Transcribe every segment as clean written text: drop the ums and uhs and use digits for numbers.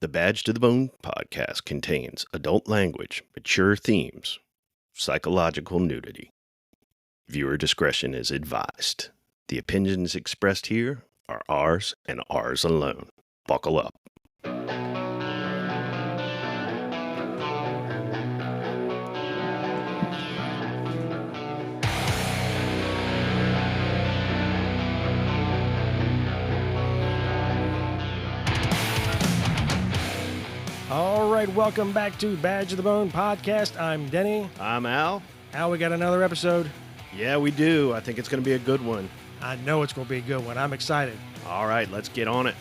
The Badge to the Bone podcast contains adult language, mature themes, psychological nudity. Viewer discretion is advised. The opinions expressed here are ours and ours alone. Buckle up. All right, welcome back to Badge of the Bone podcast. I'm Denny. I'm Al. Al, we got another episode. Yeah, we do. I think it's going to be a good one. I know it's going to be a good one. I'm excited. All right, let's get on it.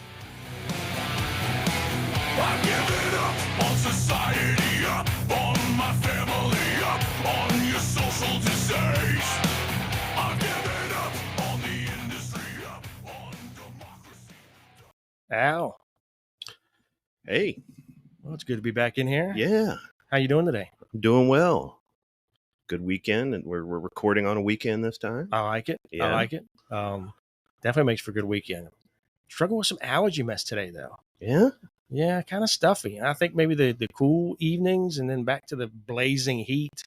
I've given up on society, up on my family, up on your social disease. I've given up on the industry, up on democracy. Al, Hey, well, it's good to be back in here. yeah, How you doing today? I'm doing well. Good weekend, and we're recording on a weekend this time. I like it. Yeah. I like it. Definitely makes for a good weekend. Struggling with some allergy mess today, though. Yeah? Yeah, kind of stuffy. I think maybe the cool evenings and then back to the blazing heat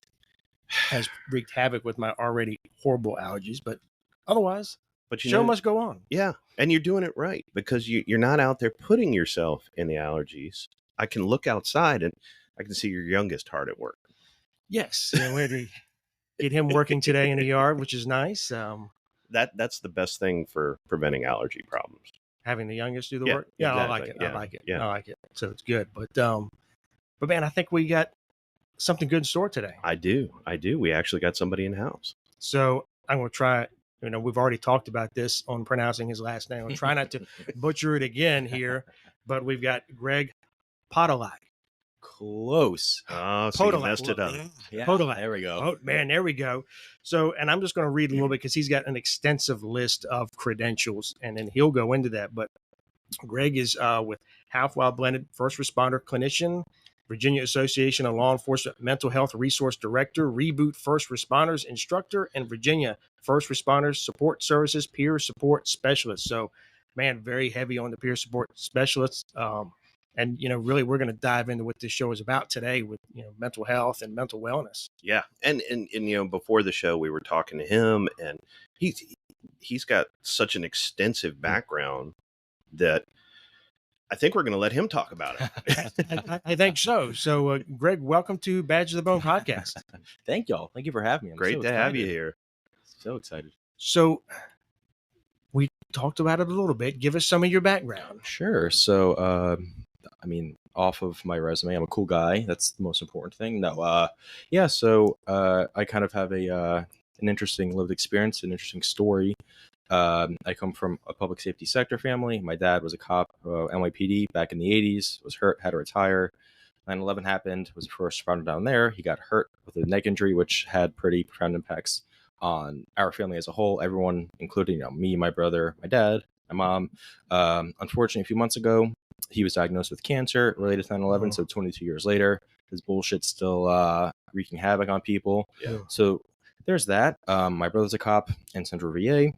has wreaked havoc with my already horrible allergies. But otherwise, But show must go on. Yeah, and you're doing it right because you're not out there putting yourself in the allergies. I can look outside and I can see your youngest hard at work. Yes, and we're to get him working today in the yard, which is nice. That's the best thing for preventing allergy problems. Having the youngest do the Yeah, work. Yeah, I like it. exactly. I like it. Yeah. I like it. So it's good. But man, I think we got something good in store today. I do. We actually got somebody in house. So I'm going to try. You know, we've already talked about this on pronouncing his last name. I'll try not to butcher it again here. But we've got Greg Podolak. Close. Oh, so you Podolak. messed it up. Yeah, Podolak. there we go. Oh, man, there we go. So, and I'm just going to read a little bit because he's got an extensive list of credentials, and then he'll go into that. But Greg is with Half Wild Blended First Responder Clinician, Virginia Association of Law Enforcement Mental Health Resource Director, Reboot First Responders Instructor, and Virginia First Responders Support Services Peer Support Specialist. So, man, very heavy on the peer support specialists. And, you know, really, we're going to dive into what this show is about today with, you know, mental health and mental wellness. Yeah, and you know, before the show, we were talking to him, and he's got such an extensive background that I think we're going to let him talk about it. I think so. So, Greg, welcome to Badge of the Bone podcast. Thank y'all. Thank you for having me. I'm Great so to have you excited. here. So excited. So, we talked about it a little bit. Give us some of your background. Sure. So, I mean, off of my resume, I'm a cool guy. That's the most important thing. No, yeah. So, I kind of have an interesting lived experience, an interesting story. I come from a public safety sector family. My dad was a cop, NYPD back in the 80s, was hurt, had to retire. 9/11 happened, was the first responder down there. He got hurt with a neck injury, which had pretty profound impacts on our family as a whole. Everyone, including, you know, me, my brother, my dad, my mom. Unfortunately, a few months ago, he was diagnosed with cancer related to 9/11. So 22 years later, his bullshit's still wreaking havoc on people. Yeah. So there's that. My brother's a cop in Central VA.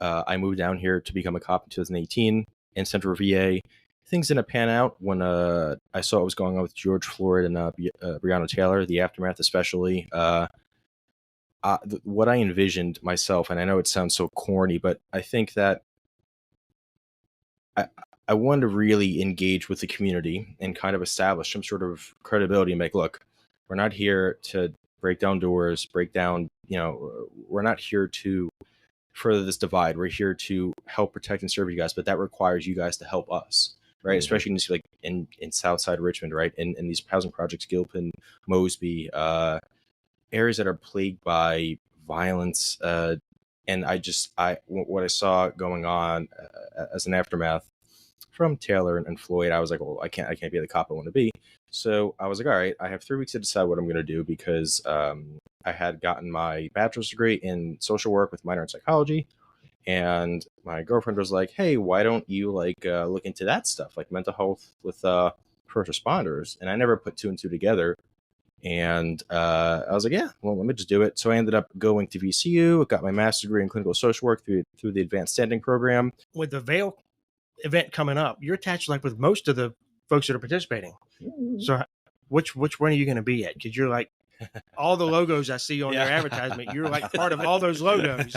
I moved down here to become a cop in 2018 in Central VA. Things didn't pan out when I saw what was going on with George Floyd and Breonna Taylor, the aftermath especially. What I envisioned myself, and I know it sounds so corny, but I think that I wanted to really engage with the community and kind of establish some sort of credibility and make, look, we're not here to break down doors, we're not here to further this divide. We're here to help protect and serve you guys, but that requires you guys to help us, right? Mm-hmm. Especially in this, like in Southside Richmond, right? In these housing projects, Gilpin, Mosby, areas that are plagued by violence. And what I saw going on as an aftermath from Taylor and Floyd, I was like, well, I can't be the cop I want to be. So I was like, all right, I have 3 weeks to decide what I'm going to do because I had gotten my bachelor's degree in social work with minor in psychology. And my girlfriend was like, hey, why don't you look into that stuff, like mental health with first responders? And I never put 2 and 2 together. And I was like, yeah, well, let me just do it. So I ended up going to VCU, got my master's degree in clinical social work through the advanced standing program. With the VALE event coming up, you're attached like with most of the folks that are participating. So which one are you going to be at? Because you're like all the logos I see on their advertisement. You're like part of all those logos.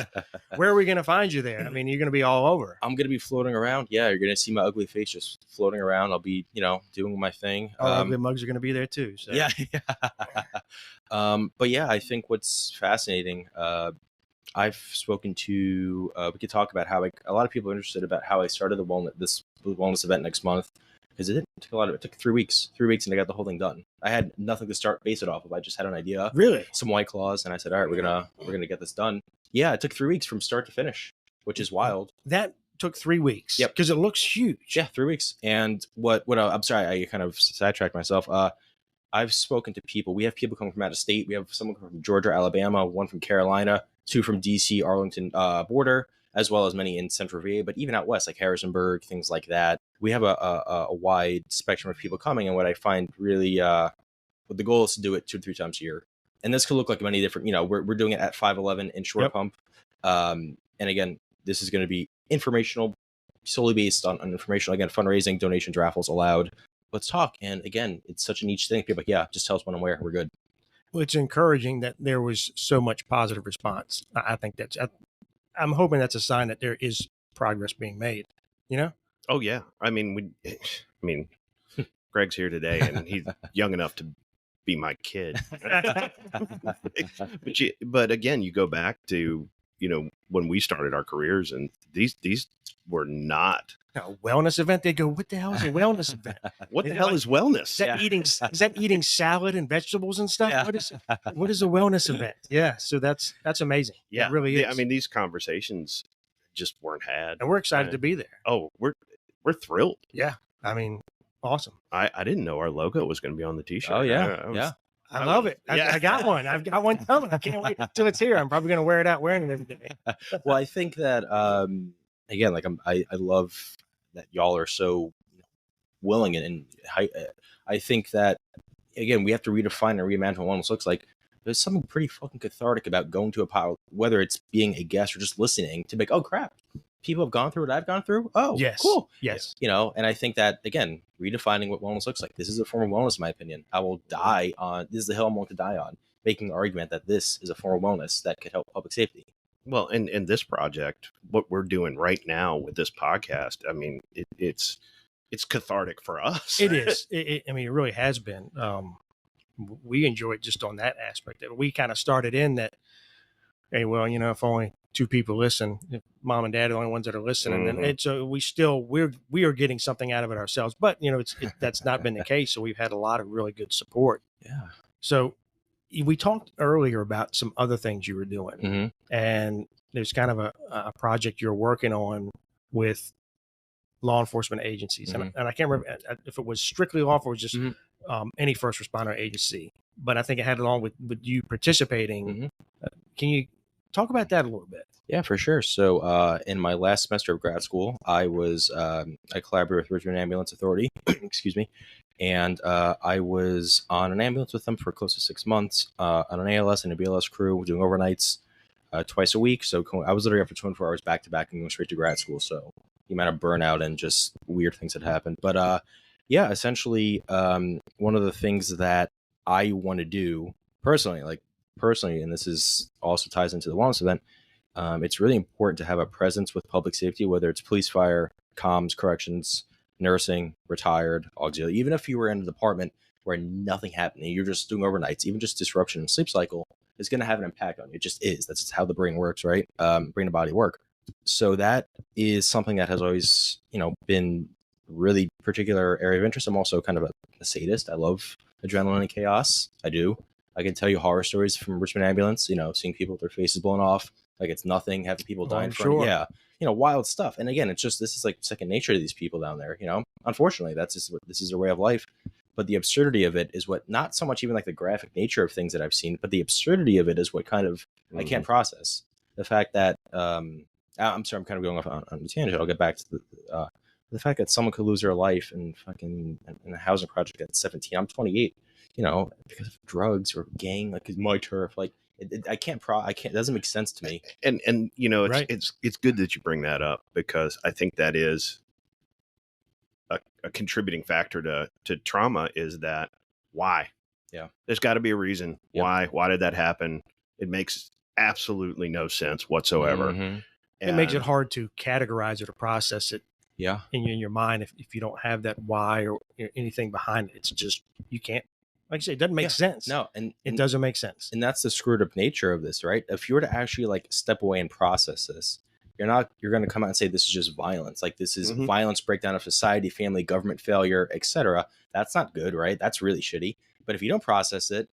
Where are we going to find you there? I mean, you're going to be all over. I'm going to be floating around. Yeah, you're going to see my ugly face just floating around. I'll be, doing my thing. Our ugly mugs are going to be there too. So. Yeah. But yeah, I think what's fascinating, I've spoken to, we could talk about how a lot of people are interested about how I started this wellness event next month, because it took 3 weeks, and I got the whole thing done. I had nothing to base it off of. I just had an idea, really, some White Claws, and I said, all right, we're going to get this done. Yeah. It took 3 weeks from start to finish, which is wild. That took 3 weeks. Yep. Because it looks huge. Yeah. 3 weeks. And I'm sorry, I kind of sidetracked myself. I've spoken to people. We have people coming from out of state. We have someone from Georgia, Alabama, one from Carolina, 2 from DC, Arlington border, as well as many in Central VA, but even out west, like Harrisonburg, things like that. We have a wide spectrum of people coming. And what I find really, the goal is to do it 2 to 3 times a year. And this could look like many different, we're doing it at 511 in Short Pump. And again, this is going to be informational, solely based on informational. Again, fundraising, donations, raffles allowed. Let's talk. And again, it's such a niche thing. People are like, yeah, just tell us when and where. We're good. Well, it's encouraging that there was so much positive response. I think I'm hoping that's a sign that there is progress being made, Oh yeah. I mean, Greg's here today and he's young enough to be my kid. but again, you go back to, when we started our careers, and these were not a wellness event. They go, what the hell is a wellness event? What the hell is wellness? Is that eating salad and vegetables and stuff? Yeah. What is a wellness event? Yeah. So that's amazing. Yeah. It really is. I mean, these conversations just weren't had. And we're excited to be there. Oh, we're thrilled. Yeah. I mean, awesome. I didn't know our logo was going to be on the t-shirt. Oh yeah. I love it. I got one. I've got one coming. I can't wait till it's here. I'm probably going to wear it out wearing it every day. Well, I think that, again, like I love that y'all are so willing. And I think that, again, we have to redefine and reimagine what wellness looks like. There's something pretty fucking cathartic about going to a pile, whether it's being a guest or just listening, to be like, oh crap, people have gone through what I've gone through. Oh, yes, cool. Yes. And I think that, again, redefining what wellness looks like. This is a form of wellness, in my opinion. I will die on, this is the hill I'm willing to die on, making the argument that this is a form of wellness that could help public safety. Well, and this project, what we're doing right now with this podcast, I mean, it's cathartic for us. It is. I mean, it really has been. We enjoy it just on that aspect. We kind of started in that, hey, well, if only 2 people listen, if mom and dad are the only ones that are listening, Mm-hmm. and so we are getting something out of it ourselves. But that's not been the case. So we've had a lot of really good support. Yeah. So we talked earlier about some other things you were doing, Mm-hmm. and there's kind of a project you're working on with law enforcement agencies. Mm-hmm. And I can't remember if it was strictly law enforcement, just Mm-hmm. any first responder agency, but I think it had along with you participating. Mm-hmm. Can you talk about that a little bit? Yeah, for sure. So in my last semester of grad school, I collaborated with Richmond Ambulance Authority, excuse me, and I was on an ambulance with them for close to 6 months, on an ALS and a BLS crew, doing overnights twice a week. So I was literally up for 24 hours back to back and going straight to grad school. So the amount of burnout and just weird things that happened. But yeah, essentially, one of the things that I want to do personally, and this is also ties into the wellness event, it's really important to have a presence with public safety, whether it's police, fire, comms, corrections, nursing, retired, auxiliary. Even if you were in a department where nothing happened and you're just doing overnights, even just disruption in sleep cycle is going to have an impact on you. It just is. That's just how the brain works, right? Brain and body work. So that is something that has always, been really particular area of interest. I'm also kind of a sadist. I love adrenaline and chaos. I do. I can tell you horror stories from Richmond Ambulance, seeing people with their faces blown off, like it's nothing, having people die in front. Sure. Yeah. Wild stuff. And again, this is like second nature to these people down there, unfortunately, this is their way of life. But the absurdity of it is what, not so much even like the graphic nature of things that I've seen, but the absurdity of it is what kind of, I can't process. The fact that, I'm sorry, I'm kind of going off on a tangent. I'll get back to the fact that someone could lose their life in a housing project at 17. I'm 28, because of drugs or gang, like it's my turf. Like I can't, it doesn't make sense to me. And Right. it's good that you bring that up, because I think that is a a contributing factor to trauma is that why? Yeah. There's got to be a reason. Yeah. Why did that happen? It makes absolutely no sense whatsoever. Mhm. It makes it And- hard to categorize or to process it Yeah. in your mind if you don't have that why or anything behind it. It's just, you can't, like I say, it doesn't make Yeah. sense. No, and It doesn't make sense. and that's the screwed up nature of this, right? If you were to actually like step away and process this, you're going to come out and say this is just violence. Like this is Mhm. violence, breakdown of society, family, government failure, etc. That's not good, right? That's really shitty. But if you don't process it,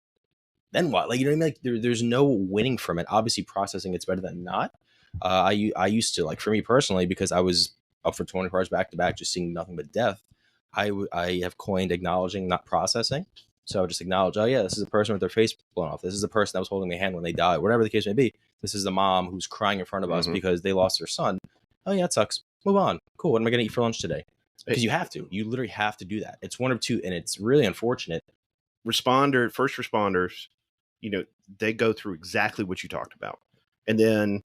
then what? Like, you know what I mean? Like there's no winning from it. Obviously processing it's better than not. I used to, like, for me personally, because I was up for 24 hours back to back, just seeing nothing but death. I have coined acknowledging, not processing. So I would just acknowledge, oh yeah, this is a person with their face blown off. This is the person that was holding my hand when they died, whatever the case may be. This is the mom who's crying in front of us Mhm. because they lost their son. Oh yeah, it sucks. Move on. Cool. What am I going to eat for lunch today? Because you have to. You literally have to do that. It's one of two, and it's really unfortunate. first responders, you know, they go through exactly what you talked about. And then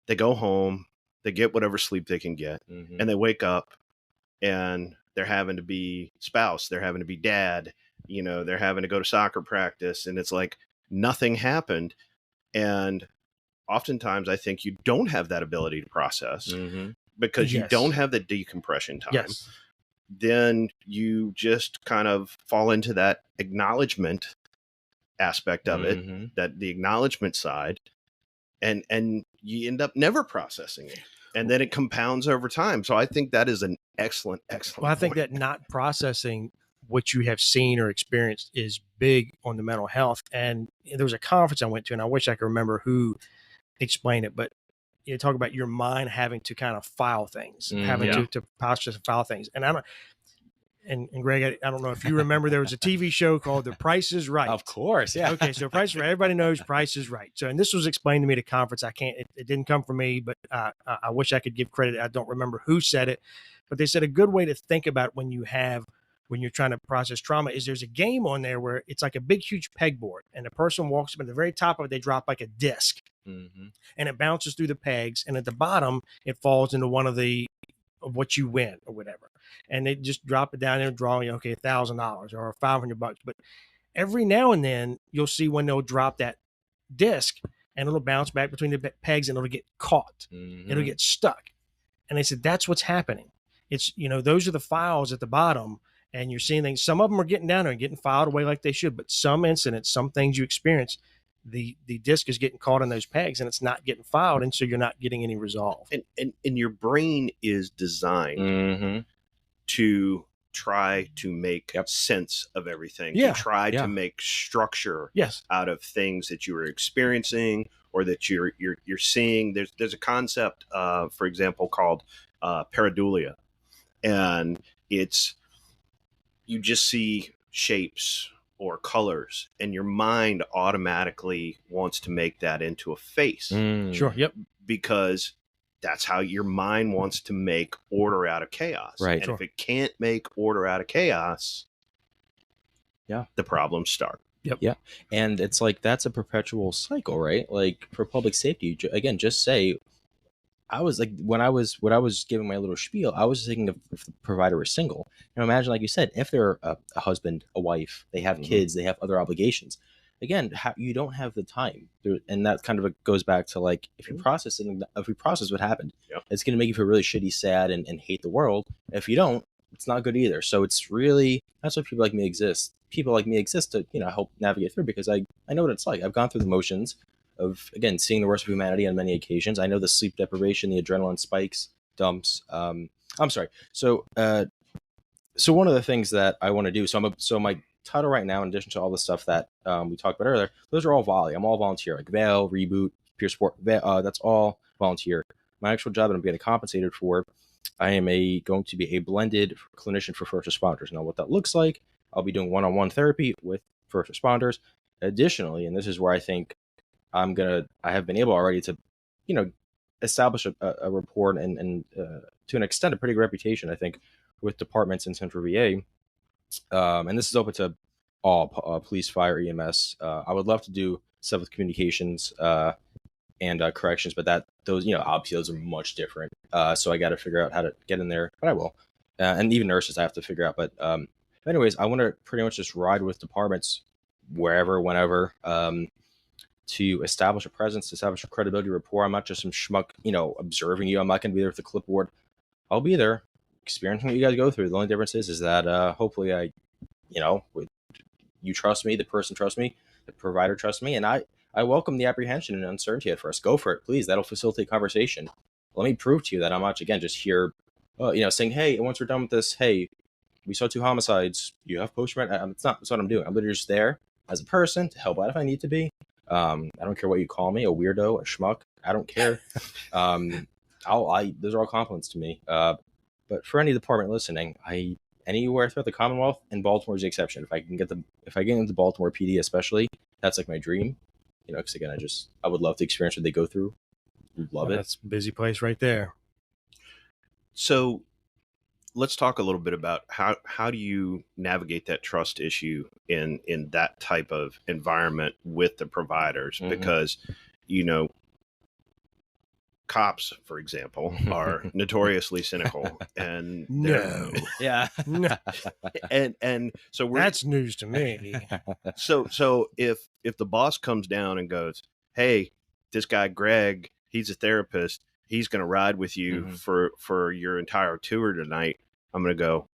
they go home, they get whatever sleep they can get, Mhm. and they wake up and they're having to be spouse, they're having to be dad, you know, they're having to go to soccer practice, and it's like nothing happened. And oftentimes I think you don't have that ability to process Mhm. because you Yes. don't have the decompression time. Yes. Then you just kind of fall into that acknowledgement aspect of it, Mhm. that the acknowledgement side, and you end up never processing it, and then it compounds over time. So I think that is an excellent Well, I think point. that not processing what you have seen or experienced is big on the mental health. And there was a conference I went to, and I wish I could remember who explained it, but you talk about your mind having to kind of file things, having Yeah. to process and file things. And I don't, and Greg, I don't know if you remember, there was a TV show called The Price is Right. Of course, yeah. Okay, so Price is Right. Everybody knows Price is Right. So, and this was explained to me at a conference. It didn't come from me, but I wish I could give credit. I don't remember who said it, but they said a good way to think about when you're trying to process trauma is there's a game on there where it's like a big, huge pegboard, and the person walks up at the very top of it, they drop like a disc, Mhm. and it bounces through the pegs, and at the bottom it falls into one of what you win or whatever, and they just drop it down there and draw you, okay, $1,000 or $500. But every now and then you'll see when they'll drop that disc and it'll bounce back between the pegs and it'll get caught, Mhm. it'll get stuck. And they said that's what's happening. It's, those are the files at the bottom, and you're seeing things. Some of them are getting down there and getting filed away like they should, but some incidents, some things you experience, the disc is getting caught in those pegs and it's not getting filed, and so you're not getting any resolve. And your brain is designed Mhm. to try to make Yep. sense of everything, Yeah. to try Yeah. to make structure Yes. out of things that you are experiencing or that you're seeing. There's a concept, for example, called pareidolia, and it's, you just see shapes or colors, and your mind automatically wants to make that into a face Mm. Sure. Yep. because that's how your mind wants to make order out of chaos. Right. And Sure. if it can't make order out of chaos, Yeah. the problems start. And it's like that's a perpetual cycle, right? Like for public safety, again, just say, I was like, when I was giving my little spiel, I was thinking of if the provider was single. Imagine, like you said, if they're a husband, a wife, they have Mhm. kids, they have other obligations. Again, you don't have the time, and that kind of goes back to like, if you process it, if we process what happened, Yep. it's going to make you feel really shitty, sad, and hate the world. If you don't, it's not good either. So it's really, that's why people like me exist. People like me exist to help navigate through, because I know what it's like. I've gone through the motions of, again, seeing the worst of humanity on many occasions. I know the sleep deprivation, the adrenaline spikes, dumps. I'm sorry. So one of the things that I want to do, so my title right now, in addition to all the stuff that we talked about earlier, those are all VALE. I'm all volunteer, like VALE, Reboot, Peer Support. That's all volunteer. My actual job that I'm getting compensated for, I am going to be a blended clinician for first responders. Now, what that looks like, I'll be doing one-on-one therapy with first responders. Additionally, and this is where I think I have been able already to, establish a rapport and to an extent a pretty good reputation, I think, with departments in Central VA. And this is open to all police, fire, EMS. I would love to do stuff with communications and corrections, but those obviously those are much different. So I got to figure out how to get in there, but I will. and even nurses I have to figure out. But anyways, I want to pretty much just ride with departments wherever, whenever, to establish a presence, to establish a credibility rapport. I'm not just some schmuck, observing you. I'm not going to be there with the clipboard. I'll be there experiencing what you guys go through. The only difference is that hopefully you trust me, the person trusts me, the provider trusts me, and I welcome the apprehension and uncertainty at first. Go for it, please. That'll facilitate conversation. Let me prove to you that I'm not, again, just here, saying, hey, once we're done with this, hey, we saw 2 homicides. You have post-traumatic. That's what I'm doing. I'm literally just there as a person to help out if I need to be. I don't care what you call me, a weirdo, a schmuck. I don't care. Those are all compliments to me. But for any department listening, anywhere throughout the Commonwealth, and Baltimore is the exception. If I get into Baltimore PD especially, that's like my dream. Because again, I would love to experience what they go through. Love it. That's a busy place right there. So let's talk a little bit about how do you navigate that trust issue in that type of environment with the providers? Mhm. Because, cops, for example, are notoriously cynical, and Yeah. No. and so That's news to me. so if the boss comes down and goes, hey, this guy Greg, he's a therapist, he's going to ride with you for your entire tour tonight, I'm going to go,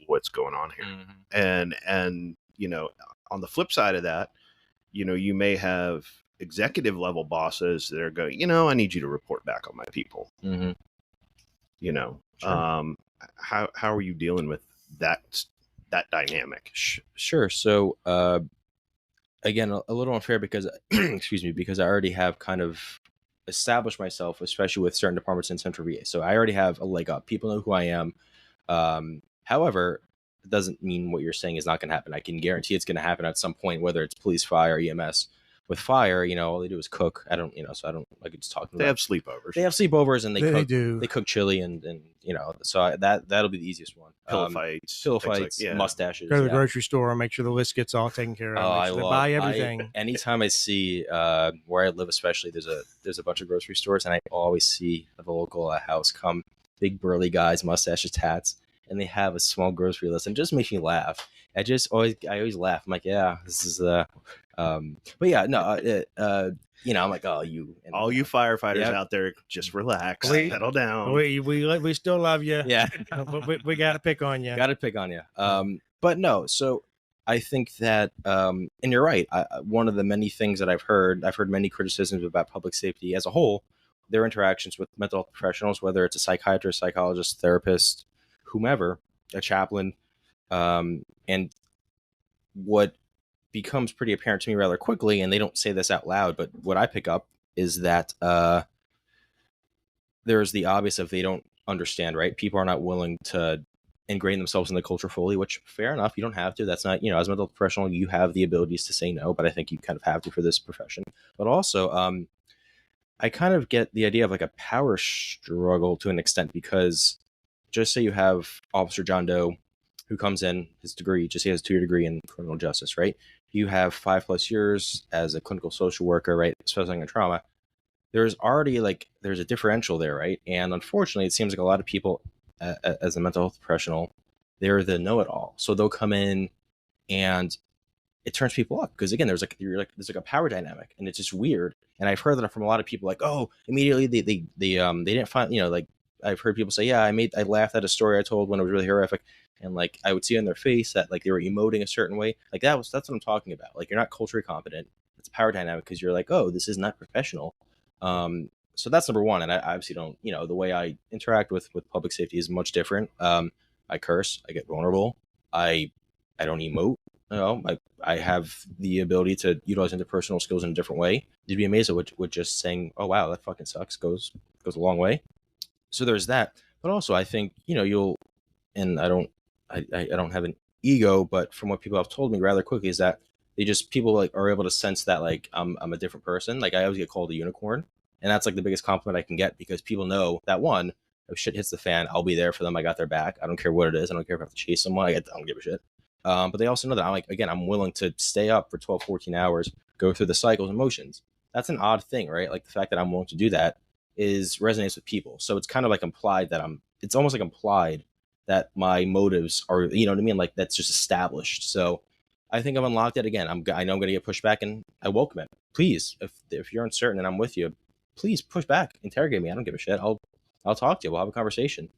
what's going on here? And on the flip side of that, you may have executive level bosses that are going, I need you to report back on my people. Sure. How are you dealing with that dynamic? Sure. So again, a little unfair because excuse me, because I already have kind of established myself, especially with certain departments in Central VA. So I already have a leg up. People know who I am. However, it doesn't mean what you're saying is not going to happen. I can guarantee it's going to happen at some point, whether it's police, fire, EMS. With fire, all they do is cook. I don't like just talking. They have sleepovers. They have sleepovers and They do. They cook chili and so that'll be the easiest one. Pillow fights, mustaches. Go to the grocery store and make sure the list gets all taken care of. Make sure they buy everything. Anytime I see where I live, especially, there's a bunch of grocery stores, and I always see the local house come, big burly guys, mustaches, tats, and they have a small grocery list, and it just makes me laugh. I always laugh. I'm like, yeah, this is but yeah, no, I'm like, oh, all you firefighters out there, just relax, settle down. We still love you. Yeah, but we got to pick on you. But no, so I think that, and you're right. One of the many things that I've heard many criticisms about public safety as a whole, their interactions with mental health professionals, whether it's a psychiatrist, psychologist, therapist, whomever, a chaplain, and what becomes pretty apparent to me rather quickly, and they don't say this out loud, but what I pick up is that there's the obvious if they don't understand, right? People are not willing to ingrain themselves in the culture fully, which fair enough. You don't have to. That's not, as a mental health professional, you have the abilities to say no, but I think you kind of have to for this profession. But also, I kind of get the idea of like a power struggle to an extent, because just say you have Officer John Doe who comes in, his degree, just he has a 2-year degree in criminal justice, right? You have 5+ years as a clinical social worker, right? Specializing in trauma. There's already there's a differential there, right? And unfortunately, it seems like a lot of people as a mental health professional, they're the know-it-all. So they'll come in and it turns people up, because again, there's a power dynamic, and it's just weird. And I've heard that from a lot of people, like, oh, immediately they didn't find, I've heard people say, yeah, I laughed at a story I told when it was really horrific. And I would see on their face that they were emoting a certain way. That's what I'm talking about. You're not culturally competent. It's a power dynamic, because you're like, oh, this is not professional. So that's number one. And I obviously don't, the way I interact with public safety is much different. I curse, I get vulnerable. I don't emote. I have the ability to utilize interpersonal skills in a different way. You'd be amazed at what just saying, oh, wow, that fucking sucks goes a long way. So there's that. But also, I think, you'll, and I don't have an ego, but from what people have told me rather quickly is that people are able to sense that I'm a different person. I always get called a unicorn, and that's the biggest compliment I can get, because people know that, one, if shit hits the fan, I'll be there for them. I got their back. I don't care what it is. I don't care if I have to chase someone. I don't give a shit. But they also know that I'm willing to stay up for 12, 14 hours, go through the cycles and motions. That's an odd thing, right? The fact that I'm willing to do that resonates with people. So it's kind of implied that it's almost implied that my motives are, you know what I mean? Like that's just established. So I think I've unlocked it again. I know I'm going to get pushed back, and I welcome it. Please, if you're uncertain and I'm with you, please push back, interrogate me. I don't give a shit. I'll talk to you. We'll have a conversation.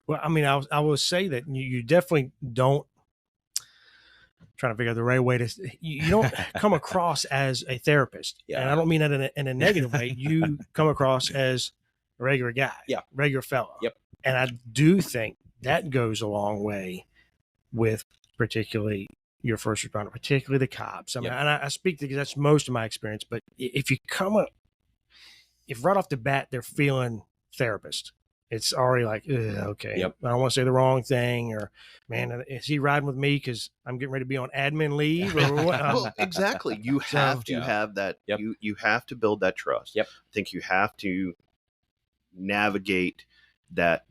Well, I mean, I will say that you definitely don't, trying to figure out the right way to, you don't come across as a therapist. Yeah. And I don't mean that in a negative way. You come across as a regular guy. Yeah. Regular fellow. Yep. And I do think that goes a long way with particularly your first responder, particularly the cops. I mean, Yep. and I speak because that's most of my experience, but if you come up, if right off the bat they're feeling therapist, it's already like, okay, Yep. I don't want to say the wrong thing, or man, is he riding with me because I'm getting ready to be on admin leave, or what? Well, exactly. You have to yeah. have that. Yep. You have to build that trust. Yep. I think you have to navigate that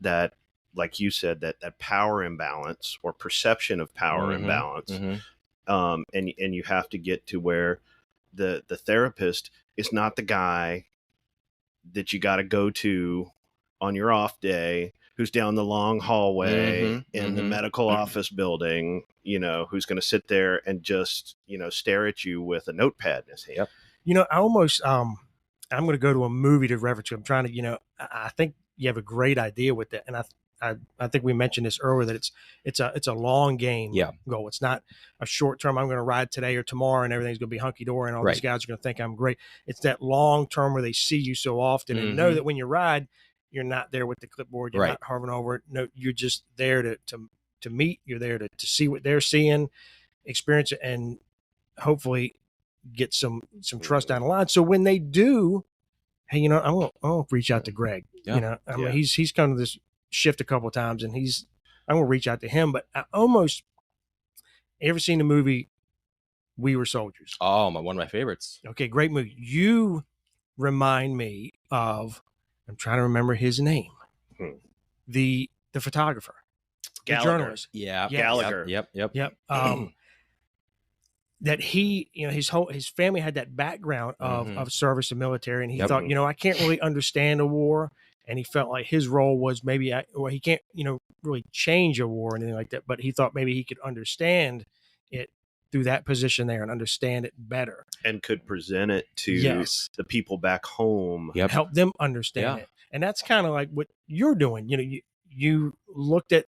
like you said, that power imbalance or perception of power imbalance. And you have to get to where the therapist is not the guy that you got to go to on your off day, who's down the long hallway in the medical office building, you know, who's going to sit there and just, you know, stare at you with a notepad in his hand. Yep. You know, I almost, I'm going to go to a movie to reference to. I'm trying to, you know, I think you have a great idea with that. And I think we mentioned this earlier, that it's a long game goal. It's not a short term, I'm going to ride today or tomorrow and everything's going to be hunky dory and all these guys are going to think I'm great. It's that long term where they see you so often and know that when you ride, you're not there with the clipboard. You're not hovering over it. No, you're just there to meet. You're there to see what they're seeing, experience it, and hopefully get some trust down the line. So when they do, hey, you know, I'm gonna reach out to Greg. You know, I mean, he's come to this shift a couple of times, and I'm gonna reach out to him. But I almost ever seen the movie We Were Soldiers? Oh, one of my favorites. Okay, great movie. You remind me of, I'm trying to remember his name, the photographer, Gallagher. the journalist. Yeah, Gallagher. Yep. That he, you know, his family had that background of service and military, and he thought, you know, I can't really understand a war, and he felt like his role was maybe, well, he can't, you know, really change a war or anything like that, but he thought maybe he could understand it through that position there and understand it better, and could present it to the people back home. Help them understand it. And that's kind of like what you're doing. You know, you looked at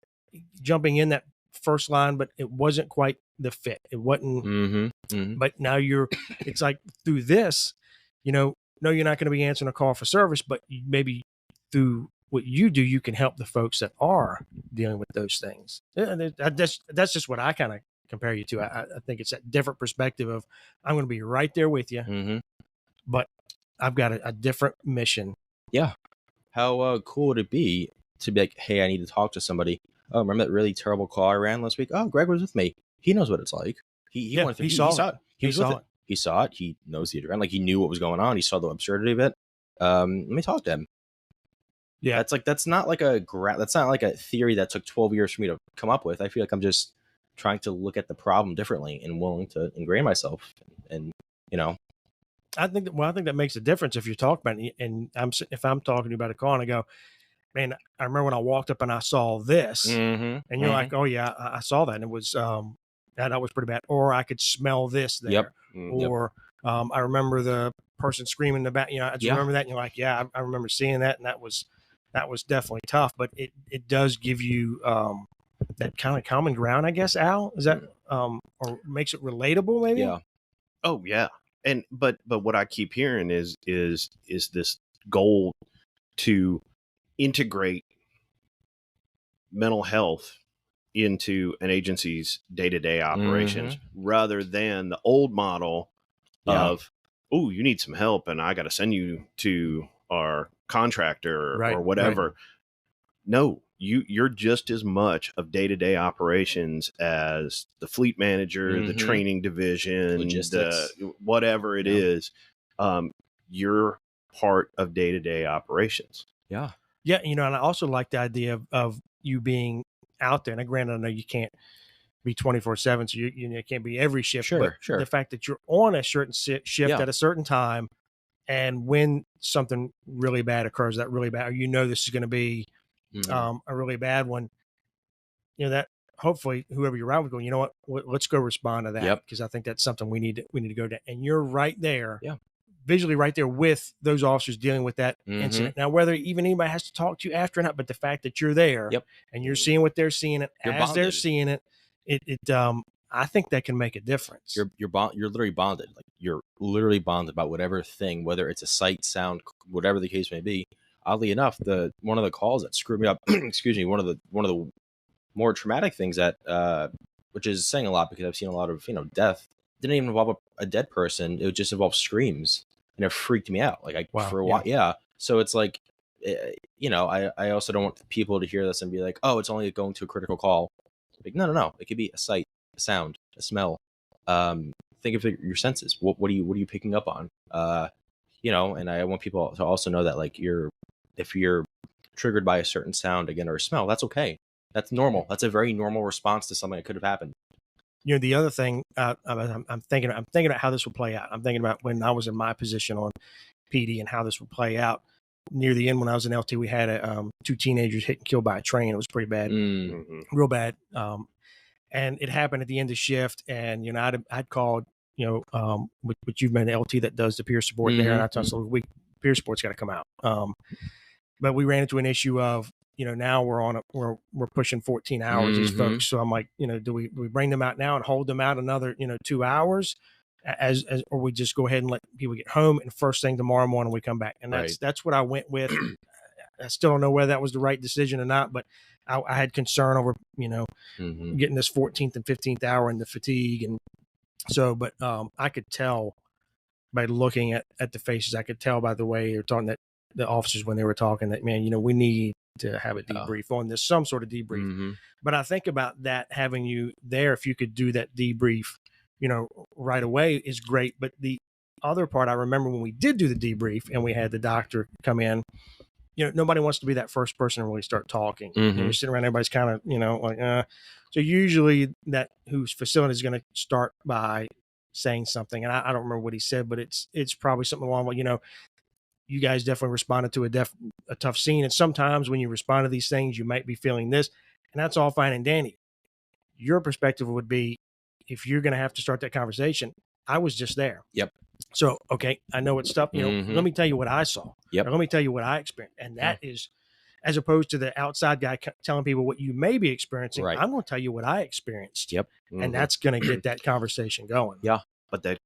jumping in that first line, but it wasn't quite the fit. It wasn't, but now it's like through this, you know, no, you're not going to be answering a call for service, but maybe through what you do, you can help the folks that are dealing with those things. That's just what I kind of compare you to. I think it's that different perspective of, I'm going to be right there with you, but I've got a different mission. Yeah. How cool would it be to be like, hey, I need to talk to somebody. Oh, remember that really terrible call I ran last week? Oh, Greg was with me. He knows what it's like. He saw it. He saw it. He saw it. He knows the adrenaline. Like, he knew what was going on. He saw the absurdity of it. Let me talk to him. Yeah, that's not like a theory that took 12 years for me to come up with. I feel like I'm just trying to look at the problem differently and willing to ingrain myself. And you know, I think that makes a difference if you talk about it. And if I'm talking to you about a call and I go, man, I remember when I walked up and I saw this, and you're like, oh yeah, I saw that, and it was that was pretty bad. Or I could smell this there. Or I remember the person screaming in the back. You know, I just remember that, and you're like, yeah, I remember seeing that, and that was definitely tough. But it does give you that kind of common ground, I guess. Al, is that or makes it relatable, maybe? Yeah. Oh yeah. And but what I keep hearing is this goal to integrate mental health into an agency's day-to-day operations rather than the old model of, oh, you need some help and I got to send you to our contractor or whatever. Right. No, you're just as much of day-to-day operations as the fleet manager, the training division, logistics, whatever it is. You're part of day-to-day operations. Yeah. Yeah. You know, and I also like the idea of you being out there. And granted, I know you can't be 24/7, so you know, it can't be every shift. Sure. The fact that you're on a certain shift at a certain time, and when something really bad occurs, that really bad, or you know this is going to be a really bad one, that hopefully whoever you're out with going, you know what, let's go respond to that. Yep. Because I think that's something we need to go down. And you're right there. Yeah. Visually right there with those officers dealing with that incident. Now, whether even anybody has to talk to you after or not, but the fact that you're there Yep. and you're seeing what they're seeing You're as they're bonded. seeing it, I think that can make a difference. You're literally bonded. Like you're literally bonded about whatever thing, whether it's a sight, sound, whatever the case may be. Oddly enough, one of the calls that screwed me up, excuse me, one of the more traumatic things that which is saying a lot because I've seen a lot of death, didn't even involve a dead person. It would just involve screams, and it freaked me out. Like for a while, yeah. So it's like, I also don't want people to hear this and be like, oh, it's only going to a critical call. Like no, it could be a sight, a sound, a smell. Think of your senses. What are you picking up on? And I want people to also know that like if you're triggered by a certain sound again or a smell, that's okay. That's normal. That's a very normal response to something that could have happened. The other thing I'm thinking about how this will play out. I'm thinking about when I was in my position on PD and how this would play out. Near the end, when I was in LT, we had 2 teenagers hit and killed by a train. It was pretty bad, real bad. And it happened at the end of shift. And I'd called which you've been an LT that does the peer support there, and I told them, peer support's got to come out. But we ran into an issue of now we're pushing 14 hours these folks. So I'm like, do we bring them out now and hold them out another 2 hours, or we just go ahead and let people get home, and first thing tomorrow morning we come back. And that's what I went with. I still don't know whether that was the right decision or not, but I had concern over getting this 14th and 15th hour and the fatigue, and so. But I could tell by looking at the faces. I could tell by the way they're talking, that the officers when they were talking, that we need to have a debrief on this, some sort of debrief. But I think about that, having you there, if you could do that debrief, right away is great. But the other part, I remember when we did do the debrief and we had the doctor come in, nobody wants to be that first person to really start talking. You're sitting around, everybody's kind of, so usually that whose facility is going to start by saying something. And I don't remember what he said, but it's probably something along, you guys definitely responded to a tough scene. And sometimes when you respond to these things, you might be feeling this, and that's all fine and dandy. Your perspective would be, if you're going to have to start that conversation, I was just there. Yep. So, okay, I know it's tough. Let me tell you what I saw. Yep. Or let me tell you what I experienced. And that is, as opposed to the outside guy telling people what you may be experiencing, I'm going to tell you what I experienced. Yep. And that's going to get that conversation going. Yeah. But that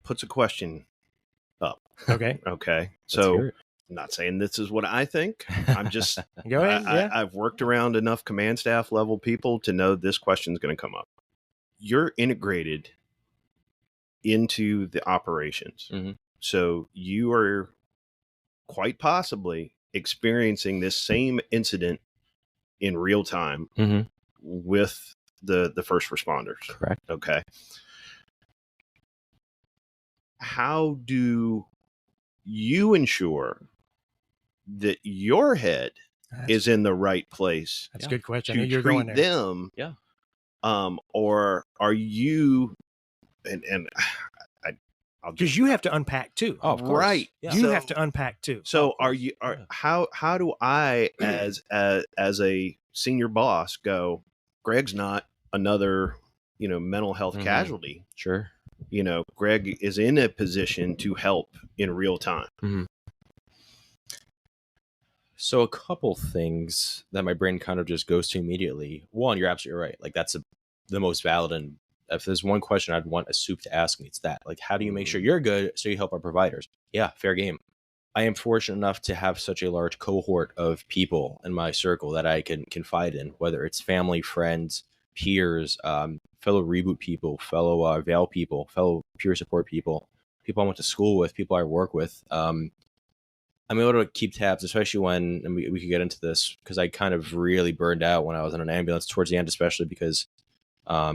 puts a question up. Okay. Okay. So I'm not saying this is what I think. I'm just, go ahead. I've worked around enough command staff level people to know this question is going to come up. You're integrated into the operations. So you are quite possibly experiencing this same incident in real time with the first responders. Correct. Okay. How do you ensure that your head is in the right place? That's a good question. To I know you're going treat there. them. Yeah. Or are you, and I'll because you have to unpack too. Oh, of course. Right. Yeah. You have to unpack too. So how do I as a senior boss go, Greg's not another, mental health casualty. Sure. Greg is in a position to help in real time. So a couple things that my brain kind of just goes to immediately. One, you're absolutely right. Like that's the most valid. And if there's one question I'd want a soup to ask me, it's that. Like, how do you make sure you're good so you help our providers? Yeah, fair game. I am fortunate enough to have such a large cohort of people in my circle that I can confide in, whether it's family, friends, peers, fellow reboot people, fellow VALE people, fellow peer support people I went to school with, people I work with. I'm able to keep tabs, especially when, and we could get into this, because I kind of really burned out when I was in an ambulance towards the end, especially because of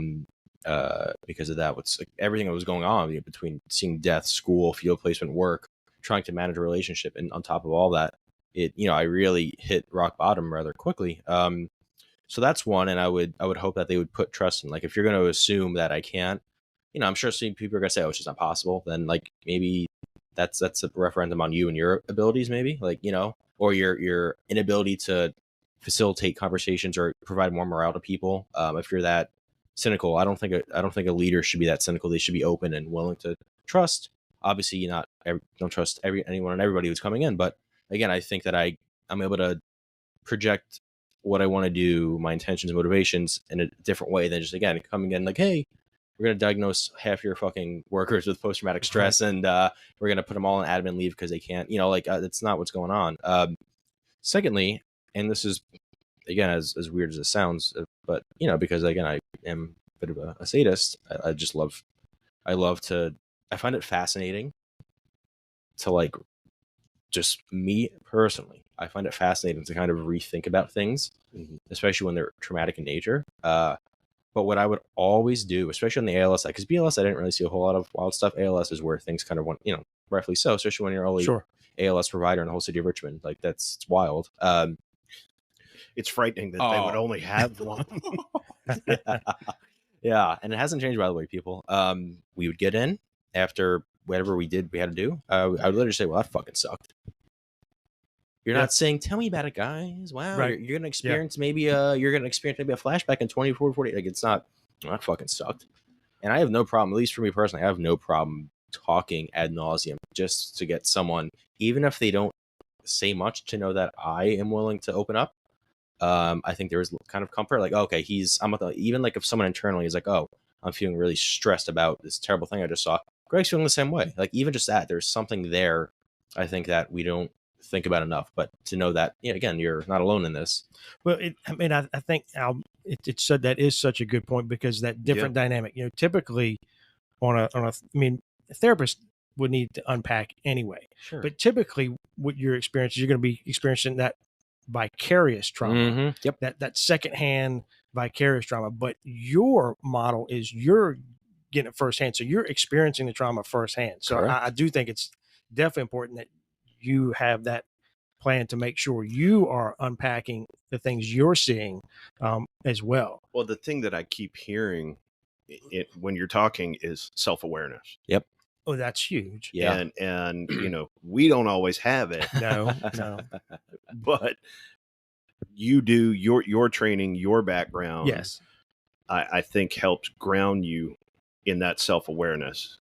that, what's like, everything that was going on between seeing death, school, field placement, work, trying to manage a relationship, and on top of all that, I really hit rock bottom rather quickly. So that's one, and I would hope that they would put trust in. Like, if you're going to assume that I can't, I'm sure some people are going to say, "Oh, it's just not possible." Then, like, maybe that's a referendum on you and your abilities, maybe, like, or your inability to facilitate conversations or provide more morale to people. If you're that cynical, I don't think a leader should be that cynical. They should be open and willing to trust. Obviously, you don't trust anyone and everybody who's coming in, but again, I think that I'm able to project what I want to do, my intentions, motivations in a different way than just, again, coming in like, hey, we're going to diagnose half your fucking workers with post-traumatic stress, and we're going to put them all on admin leave because they can't, that's not what's going on. Secondly, and this is, again, as weird as it sounds, but, because, again, I am a bit of a sadist, I find it fascinating to, like, just me personally, I find it fascinating to kind of rethink about things, especially when they're traumatic in nature. But what I would always do, especially on the ALS side, because BLS, I didn't really see a whole lot of wild stuff. ALS is where things kind of went, rightfully so, especially when you're only ALS provider in the whole city of Richmond. Like, it's wild. It's frightening that they would only have one. Yeah, and it hasn't changed, by the way, people. We would get in after whatever we had to do. I would literally say, well, that fucking sucked. You're not saying, tell me about it, guys. Wow, right. You're gonna experience maybe a flashback in 24-48. Like, it's not, that fucking sucked. And I have no problem, at least for me personally, I have no problem talking ad nauseum just to get someone, even if they don't say much, to know that I am willing to open up. I think there is kind of comfort, like, okay, even like if someone internally is like, oh, I'm feeling really stressed about this terrible thing I just saw, Greg's feeling the same way. Like, even just that, there's something there, I think, that we don't think about enough. But to know that, again, you're not alone in this. Well, I think, Al, it said that is such a good point, because that different dynamic, typically a therapist would need to unpack anyway. Sure. But typically what you're experiencing, you're going to be experiencing that vicarious trauma, that secondhand vicarious trauma. But your model is you're getting it firsthand, so you're experiencing the trauma firsthand. So I do think it's definitely important that you have that plan to make sure you are unpacking the things you're seeing as well. Well, the thing that I keep hearing when you're talking is self-awareness. Yep. Oh, that's huge. Yeah. And we don't always have it. No. But you do, your training, your background. Yes. I think helps ground you in that self-awareness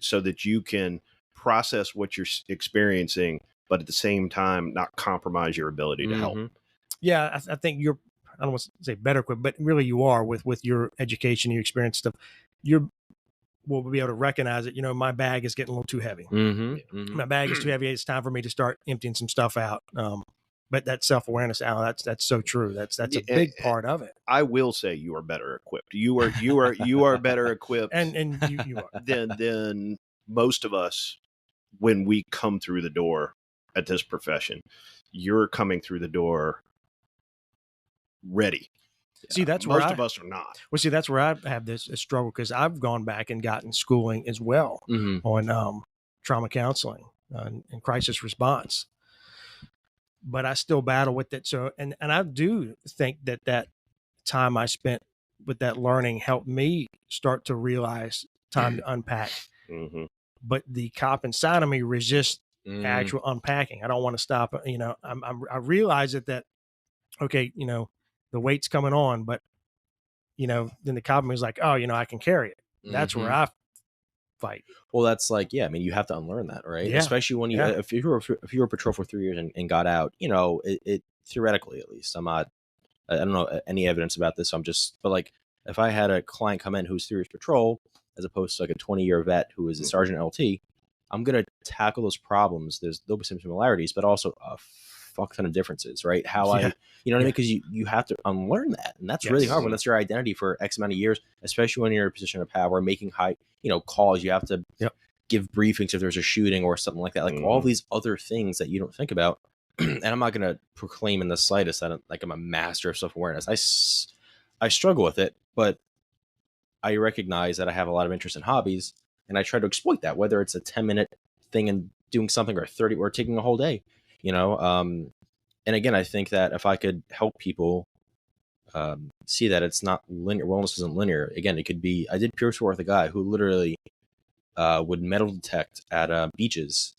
so that you can process what you're experiencing, but at the same time, not compromise your ability to help. Yeah. I think you're, I don't want to say better equipped, but really you are with your education, your experience stuff. We'll be able to recognize it. My bag is getting a little too heavy. My bag is too heavy. It's time for me to start emptying some stuff out. But that self-awareness, Al, that's so true. That's a big part of it. I will say you are better equipped. You are better equipped, and you are than most of us when we come through the door at this profession. You're coming through the door ready. See, that's where most of us are not. Well, see, that's where I have this struggle, because I've gone back and gotten schooling as well on trauma counseling and crisis response, but I still battle with it. So, and I do think that time I spent with that learning helped me start to realize time to unpack. But the cop inside of me resists actual unpacking. I don't want to stop. I realize that okay, the weight's coming on, but then the cop is like, oh, I can carry it. That's where I fight. Well, that's like, you have to unlearn that, right? Yeah. Especially when if you were patrol for 3 years and got out, it theoretically, at least, I don't know any evidence about this. But like, if I had a client come in who's 3 years patrol, as opposed to like a 20-year vet who is a sergeant LT, I'm going to tackle those problems. There'll be some similarities, but also a fuck ton of differences, right? What I mean? Because you have to unlearn that. And that's really hard when that's your identity for X amount of years, especially when you're in a position of power, making high, calls. You have to give briefings if there's a shooting or something like that. Like all these other things that you don't think about. And I'm not going to proclaim in the slightest that I'm a master of self-awareness. I struggle with it, but I recognize that I have a lot of interest in hobbies, and I try to exploit that, whether it's a 10-minute thing and doing something, or 30, or taking a whole day, and again, I think that if I could help people see that it's not linear, wellness isn't linear. Again, it could be, I did peer support with a guy who literally would metal detect at beaches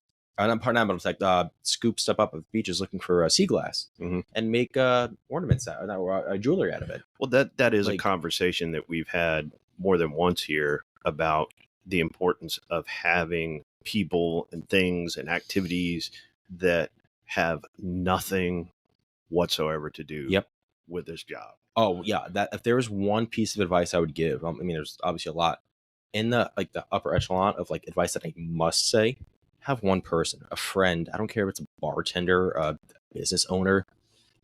not, but it's like scoop stuff up of beaches looking for sea glass Mhm. and make ornaments out of jewelry out of it. Well, that is a Like- conversation that we've had more than once here about the importance of having people and things and activities that have nothing whatsoever to do Yep. with this job. Oh yeah, that if there was one piece of advice I would give, I mean, there's obviously a lot in the upper echelon of like advice that I must say. Have one person, a friend. I don't care if it's a bartender, a business owner,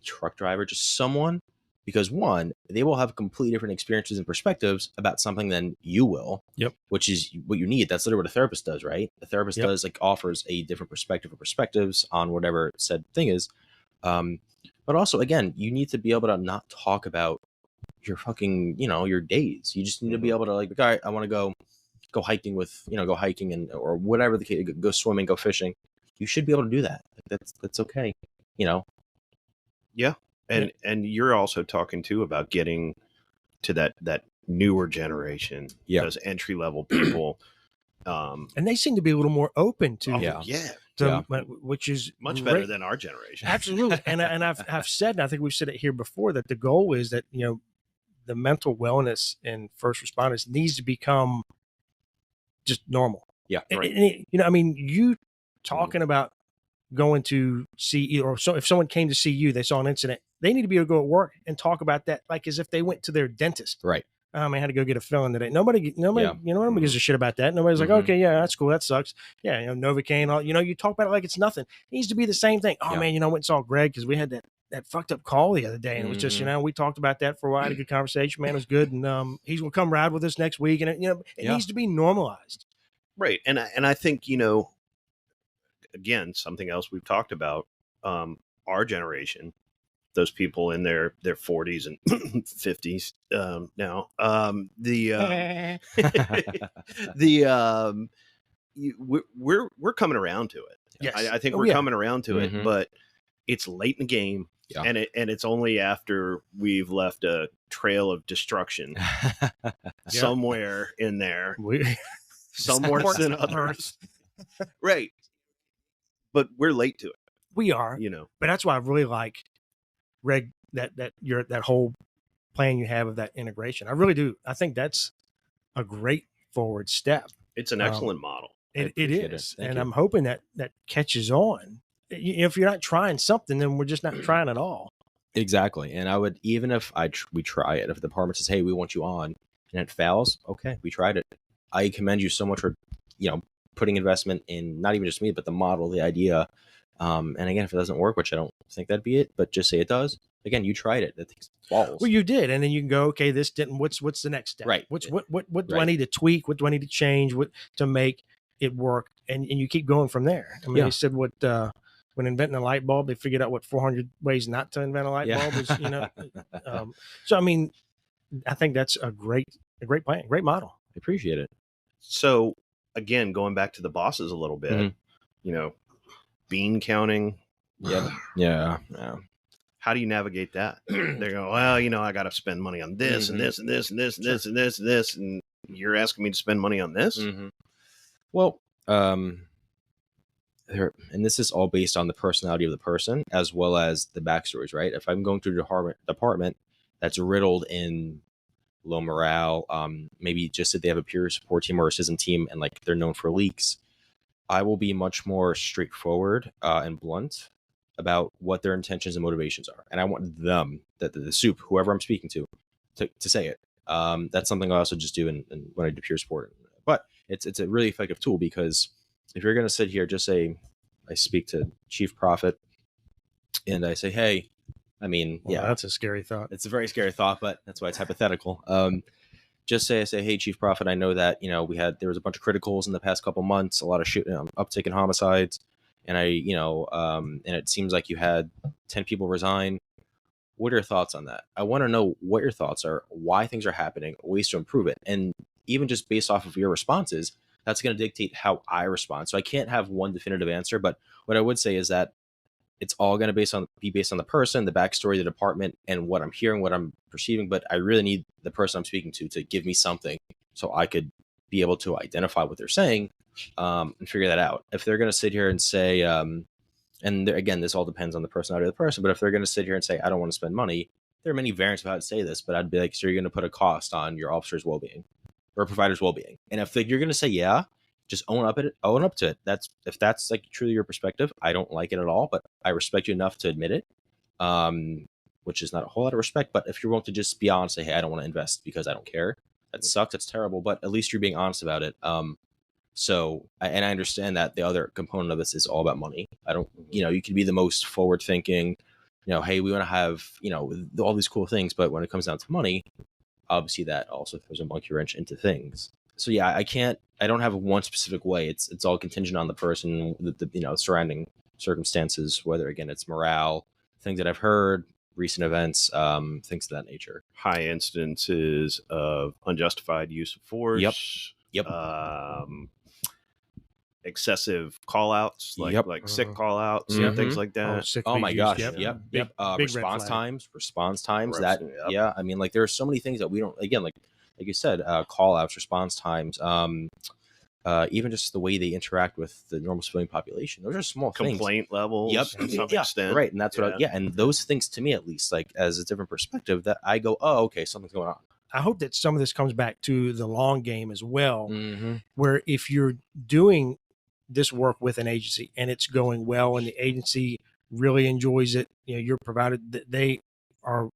truck driver, just someone, because one, they will have completely different experiences and perspectives about something than you will. Yep. Which is what you need. That's literally what a therapist does, right? A therapist Yep. does like offers a different perspective or perspectives on whatever said thing is. But also, again, you need to be able to not talk about your fucking, your days. You just need to be able to like, all right, I want to go hiking with, go hiking and or whatever the case, go swimming, go fishing. You should be able to do that. That's okay. Yeah. And you're also talking too about getting to that newer generation, Yeah. those entry level people. And they seem to be a little more open to, Yeah. which is Much better great. than our generation. Absolutely. And I've said, and I think we've said it here before, that the goal is that, the mental wellness in first responders needs to become just normal. Yeah. Right. You talking about going to see, or so if someone came to see you, they saw an incident, they need to be able to go to work and talk about that like as if they went to their dentist. Right. I had to go get a filling today. Nobody Yeah. gives a shit about that. Nobody's like, Mhm. okay, yeah, that's cool. That sucks. Yeah, Novocaine, all, you talk about it like it's nothing. It needs to be the same thing. Oh Yeah. man, I went and saw Greg because we had that fucked up call the other day, and it was just, we talked about that for a while, had a good conversation, man. It was good, and he's gonna come ride with us next week, and it Yeah. needs to be normalized. Right. And I think, again, something else we've talked about, our generation, those people in their 40s and 50s now, we're coming around to it. Yes. I think Oh, we're yeah. coming around to it, Mhm. but it's late in the game. Yeah. And it's only after we've left a trail of destruction somewhere in there, some worse than others. Right. But we're late to it, We are, but that's why I really like, Greg, that whole plan you have of that integration. I really do. I think that's a great forward step. It's an excellent model. It appreciate is, it. Thank and you. I'm hoping that catches on. If you're not trying something, then we're just not trying at all. Exactly. And I would, even if we try it, if the department says, hey, we want you on, and it fails, okay, we tried it. I commend you so much for, putting investment in not even just me, but the model, the idea. And again, if it doesn't work, which I don't think that'd be it, but just say it does. Again, you tried it. That takes balls. Well, you did, and then you can go, okay, this didn't. What's the next step? Right. What do I Right. need to tweak? What do I need to change? What to make it work? And you keep going from there. I mean, Yeah. they said when inventing a light bulb, they figured out what 400 ways not to invent a light Yeah. bulb is. So I mean, I think that's a great plan, great model. I appreciate it. So again, going back to the bosses a little bit, Mhm. Bean counting. Yep. Yeah. How do you navigate that? They go, well, I got to spend money on this and this and this and this and this and this and this, and you're asking me to spend money on this. Mm-hmm. Well, and this is all based on the personality of the person as well as the backstories, right? If I'm going through a department that's riddled in low morale, maybe just that they have a peer support team or a SISM team and like they're known for leaks, I will be much more straightforward and blunt about what their intentions and motivations are. And I want them, the soup, whoever I'm speaking to say it. That's something I also just do when I do peer support. But it's a really effective tool because if you're going to sit here, just say, I speak to Chief Prophet and I say, hey, I mean, Well, yeah, that's a scary thought. it's a very scary thought, but that's why it's hypothetical. Just I say, hey, Chief Prophet, I know that, there was a bunch of criticals in the past couple months, a lot of uptick in homicides. And and it seems like you had 10 people resign. What are your thoughts on that? I want to know what your thoughts are, why things are happening, ways to improve it. And even just based off of your responses, that's going to dictate how I respond. So I can't have one definitive answer, but what I would say is that it's all going to be based on the person, the backstory, the department, and what I'm hearing, what I'm perceiving. But I really need the person I'm speaking to give me something so I could be able to identify what they're saying and figure that out. If they're going to sit here and say, again, this all depends on the personality of the person, but if they're going to sit here and say, I don't want to spend money, there are many variants of how to say this, but I'd be like, so you're going to put a cost on your officer's well-being or provider's well-being. And if you're going to say, yeah, just own up to it. If that's like truly your perspective, I don't like it at all, but I respect you enough to admit it. Which is not a whole lot of respect, but if you're willing to just be honest, say, hey, I don't want to invest because I don't care. That sucks. It's terrible, but at least you're being honest about it. I understand that the other component of this is all about money. You can be the most forward thinking, hey, we want to have, all these cool things, but when it comes down to money, obviously that also throws a monkey wrench into things. So yeah, I don't have one specific way. It's all contingent on the person, the surrounding circumstances, whether again, it's morale, things that I've heard, recent events, things of that nature. High incidences of unjustified use of force. Yep. Excessive call outs, like sick call outs and things like that. Oh my gosh. Yep. Yep. Big Response times. Yep. Yeah. I mean, like there are so many things that we don't, again, like you said, call outs, response times, even just the way they interact with the normal civilian population. Those are small Complaint levels. Yep. To some extent. Right. And that's what and those things to me, at least, like as a different perspective, that I go, oh, okay, something's going on. I hope that some of this comes back to the long game as well, Mm-hmm. where if you're doing this work with an agency and it's going well and the agency really enjoys it, you're provided that they are,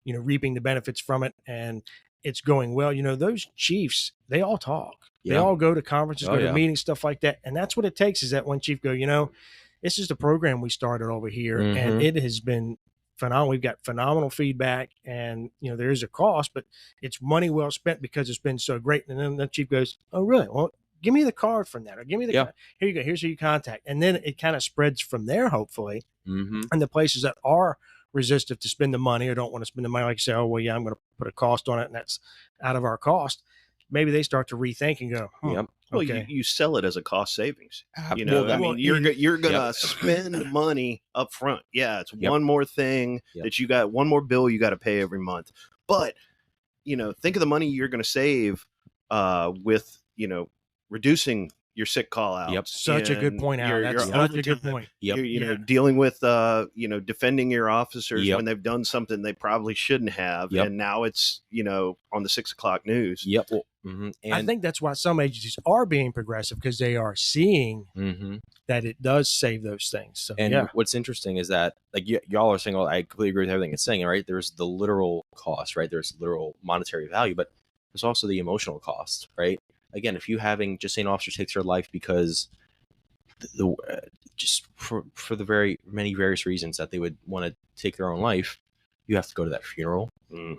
reaping the benefits from it and it's going well. Those chiefs, they all talk. They all go to conferences, go to meetings, stuff like that. And that's what it takes is that one chief go, this is the program we started over here and it has been phenomenal. We've got phenomenal feedback and, there is a cost, but it's money well spent because it's been so great. And then the chief goes, oh, really? Well, give me the card from that or give me the card. Here you go. Here's who you contact. And then it kind of spreads from there, hopefully. And the places that are resistive to spend the money or don't want to spend the money, like say, oh, well, yeah, I'm going to put a cost on it and that's out of our cost. Maybe they start to rethink and go, well, okay. you sell it as a cost savings. You're going to spend money up front. Yeah, it's one more thing that you got, one more bill you got to pay every month. But, think of the money you're going to save with, reducing your sick call outs. Such a good point, Al. That's such a good point. You're dealing with, defending your officers when they've done something they probably shouldn't have. And now it's, on the 6 o'clock news. Well, and I think that's why some agencies are being progressive because they are seeing that it does save those things. So, what's interesting is that like y'all are saying, well, I completely agree with everything it's saying, right? There's the literal cost, right? There's literal monetary value, but there's also the emotional cost, right? Again, if you having just say an officer takes their life because just for the very many various reasons that they would want to take their own life, you have to go to that funeral.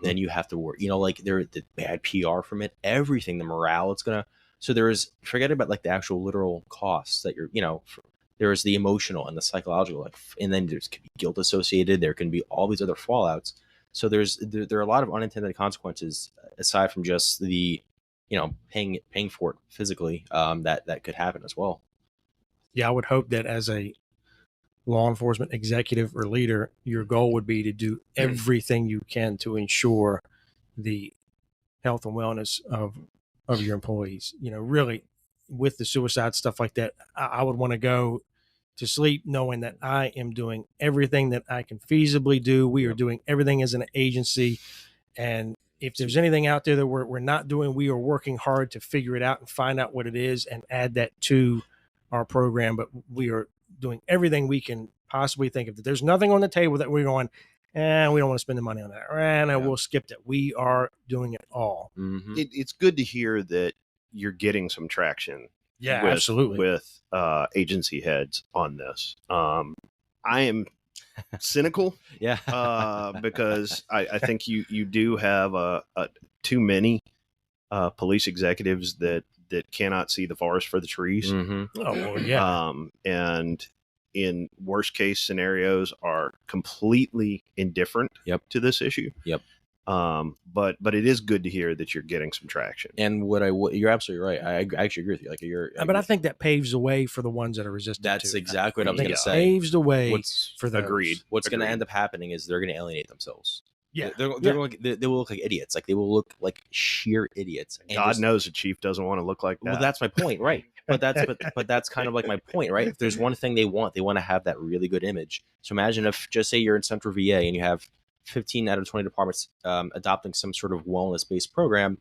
Then you have to work, like the bad PR from it, everything, the morale it's gonna. So forget about like the actual literal costs that you're, there is the emotional and the psychological, and then there's could be guilt associated. There can be all these other fallouts. So there are a lot of unintended consequences aside from just the paying for it physically, that could happen as well. Yeah, I would hope that as a law enforcement executive or leader, your goal would be to do everything you can to ensure the health and wellness of your employees. Really with the suicide stuff like that, I would want to go to sleep knowing that I am doing everything that I can feasibly do. We are doing everything as an agency. And if there's anything out there that we're not doing, we are working hard to figure it out and find out what it is and add that to our program. But we are doing everything we can possibly think of. That there's nothing on the table that we're going, we don't want to spend the money on that. We'll skip that. We are doing it all. It's good to hear that you're getting some traction. Yeah, absolutely. With agency heads on this. I am cynical. Because I think you do have too many police executives that cannot see the forest for the trees. Oh, well, yeah. And in worst case scenarios are completely indifferent to this issue. But it is good to hear that you're getting some traction. And you're absolutely right. I actually agree with you. But I think that paves the way for the ones that are resistant. That's exactly what I was going to say. Paves the way for those. Agreed. What's going to end up happening is they're going to alienate themselves. Yeah, they will look like idiots. Like they will look like sheer idiots. And God knows a chief doesn't want to look like that. Well, that's my point, right? but that's kind of like my point, right? If there's one thing they want to have that really good image. So imagine if, just say you're in Central VA and you have 15 out of 20 departments adopting some sort of wellness-based program.